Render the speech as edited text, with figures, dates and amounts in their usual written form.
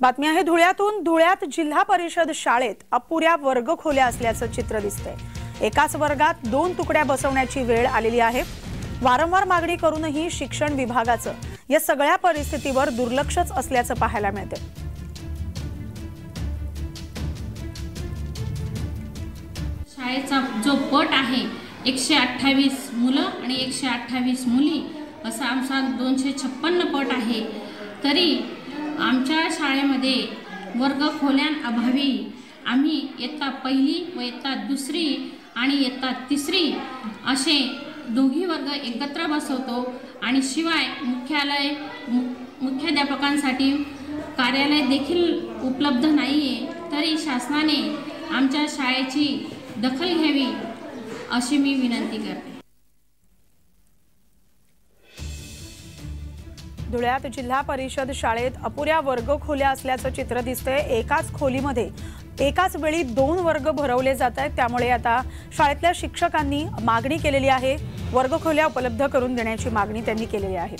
बातमी आहे धुळ्यातून। धुळ्यात जिल्हा परिषद शाळेत अपुऱ्या वर्गखोल्या असल्याचं चित्र दिसतंय। एकाच वर्गात 2 तुकड्या बसवण्याची वेळ आलेली आहे। वारंवार मागणी करूनही शिक्षण विभागाचं या सगळ्या परिस्थितीवर दुर्लक्षच असल्याचं पाहायला मिळते। शाळेचा जो पट आहे 128 मुलं आणि 128 मुली असा आमचा 256 पट आहे। तरी आमच्या शाळेमध्ये वर्गखोल्यांअभावी आम्ही इयत्ता पहिली व इयत्ता दुसरी आणि इयत्ता तिसरी असे दोघी वर्ग एकत्र बसवतो आणि शिवाय मुख्याध्यापकांसाठी कार्यालय देखील उपलब्ध नाहीये। तरी शासनाने आमच्या शाळेची दखल घ्यावी अशी मी विनंती करते। धुळ्यात जिल्हा परिषद शाळेत अपुऱ्या वर्गखोल्या असल्याचं चित्र दिसतंय। एकाच खोलीमध्ये एकाच वेळी 2 वर्ग भरवले जात आहेत। त्यामुळे आता शाळेतल्या शिक्षकांनी मागणी केलेली आहे, वर्गखोल्या उपलब्ध करून देण्याची मागणी त्यांनी केलेली आहे।